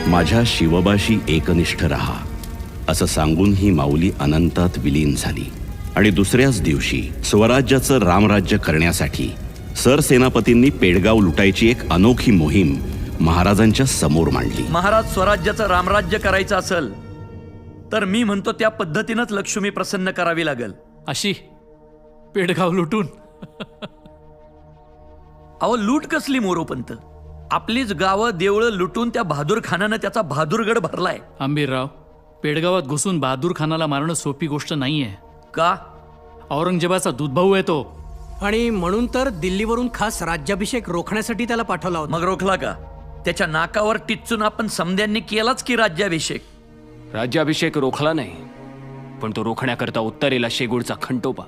माझ्या शिवबाशी एकनिष्ठ रहा असं सांगून ही माऊली अनंतात विलीन झाली आणि दुसऱ्याच दिवशी स्वराज्याचं रामराज्य करण्यासाठी सरसेनापतींनी पेडगाव लुटायची एक अनोखी मोहीम महाराजांच्या समोर मांडली. महाराज स्वराज्याचं रामराज्य करायचं असेल तर मी म्हणतो त्या पद्धतीनंच लक्ष्मी प्रसन्न करावी लागेल. अशी पेडगाव लुटून? अहो लूट कसली मोरोपंत, आपलीच गावं देवळं लुटून त्या बहादूर खानानं त्याचा बहादूरगड भरलाय. आंबीरराव, पेडगावात घुसून बहादूर खानाला मारणं सोपी गोष्ट नाहीये. का? औरंगजेबाचा दूधभाऊ आहे तो. आणि म्हणून तर दिल्लीवरून खास राज्याभिषेक रोखण्यासाठी त्याला पाठवला होता. मग रोखला का? त्याच्या नाकावर टिच्चून आपण समद्यांनी केलाच की राज्याभिषेक. राज्याभिषेक रोखला नाही, पण तो रोखण्याकरता उत्तरेला शेगूळचा खंडोबा,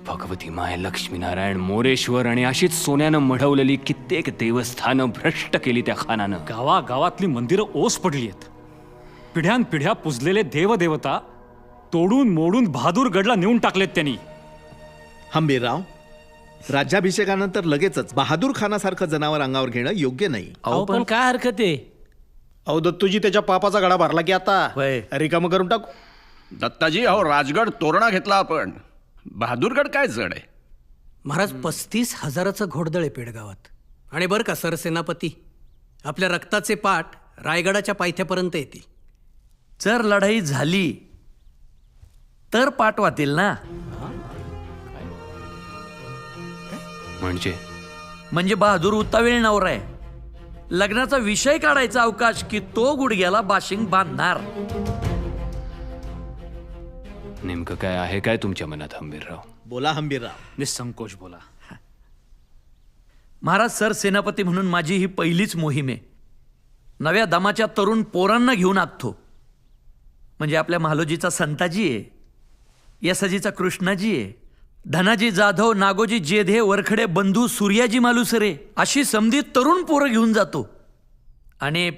भगवती माय, लक्ष्मीनारायण, मोरेश्वर आणि अशीच सोन्यानं मढवलेली कित्येक देवस्थानं भ्रष्ट केली त्या खानानं. गावागावातली मंदिरं ओस पडली आहेत. पिढ्यानपिढ्या पुजलेले देवदेवता तोडून मोडून बहादूरगडला नेऊन टाकलेत त्यांनी. हंबीरराव, राज्याभिषेकानंतर लगेचच बहादूर खानासारखं जनावर अंगावर घेणं योग्य नाही. अहो पण काय हरकत आहे? अहो दत्तूजी, त्याच्या पापाचा गडा भरला की आता वय. रिकामं करून टाकू. दत्ताजी, अहो राजगड तोरणा घेतला आपण, बहादूरगड काय जड आहे. महाराज 35,000चं घोडदळ आहे पेडगावात. आणि बरं का सरसेनापती, आपल्या रक्ताचे पाठ रायगडाच्या पायथ्यापर्यंत येतील. जर लढाई झाली तर पाठवातील ना. म्हणजे बहादूर उतावीळ नवरा आहे. लग्नाचा विषय काढायचा अवकाश की तो गुडघ्याला बाशिंग बांधणार. नेमकं काय आहे काय तुमच्या मनात हंबीरराव? बोला हंबीरराव. निसंकोच बोला. महाराज सरसेनापती म्हणून माझी ही पहिलीच मोहीम आहे. नव्या दमाच्या तरुण पोरांना घेऊन आखतो. म्हणजे आपल्या महालोजीचा संताजी आहे, यसाजीचा कृष्णाजी आहे, धनाजी जाधव, नागोजी जेधे, वरखडे बंधू, सूर्याजी मालुसरे अशी समधी तरुण पोरं घेऊन जातो. आणि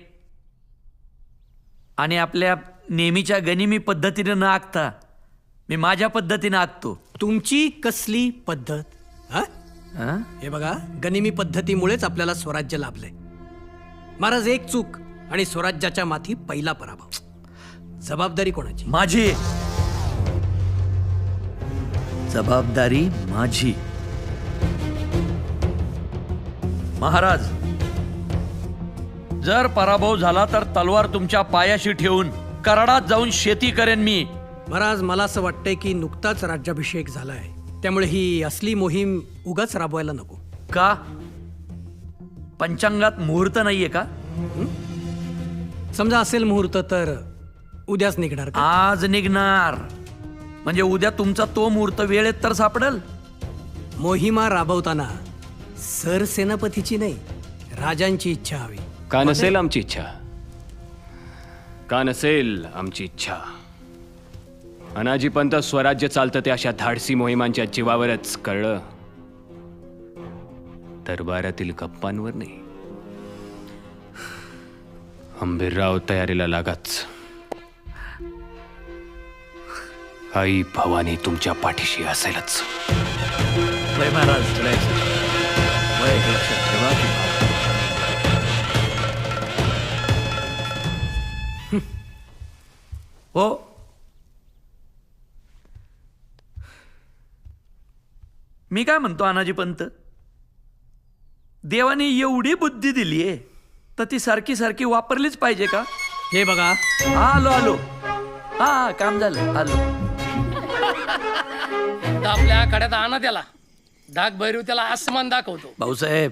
आपल्या नेहमीच्या गनिमी पद्धतीने न आखता मी माझ्या पद्धतीने आखतो. तुमची कसली पद्धत? हा? हे बघा, गनिमी पद्धतीमुळेच आपल्याला स्वराज्य लाभलंय. महाराज, एक चूक आणि स्वराज्याच्या माथी पहिला पराभव. जबाबदारी कोणाची? माझी जबाबदारी माझी. महाराज, जर पराभव झाला तर तलवार तुमच्या पायाशी ठेवून कराडात जाऊन शेती करेन मी. महाराज, मला असं वाटतंय की नुकताच राज्याभिषेक झालाय, त्यामुळे ही असली मोहीम उगाच राबवायला नको. का? पंचांगात मुहूर्त नाहीये का? समजा असेल मुहूर्त तर उद्याच निघणार का? आज निघणार. म्हणजे उद्या तुमचा तो मुहूर्त वेळेत तर सापडेल. मोहिमा राबवताना सरसेनापतीची नाही, राजांची इच्छा हवी. का नसेल आमची इच्छा? का नसेल आमची इच्छा? अनाजीपंत स्वराज्य चालतं ते अशा धाडसी मोहिमांच्या जीवावरच कळलं, दरबारातील गप्पांवर नाही. हंबीरराव, तयारीला लागाच. आई भवानी तुमच्या पाठीशी असेलच. वय महाराज, वय लक्षात ठेवा की हो. मी काय म्हणतो अनाजी पंत, देवाने एवढी बुद्धी दिलीये तर ती सारखी सारखी वापरलीच पाहिजे का? हे बघा, आलो. हा, काम झालं, आलो. आपल्या कड्यात आणा त्याला. डाक भैरव त्याला आसमान दाखवतो. भाऊसाहेब,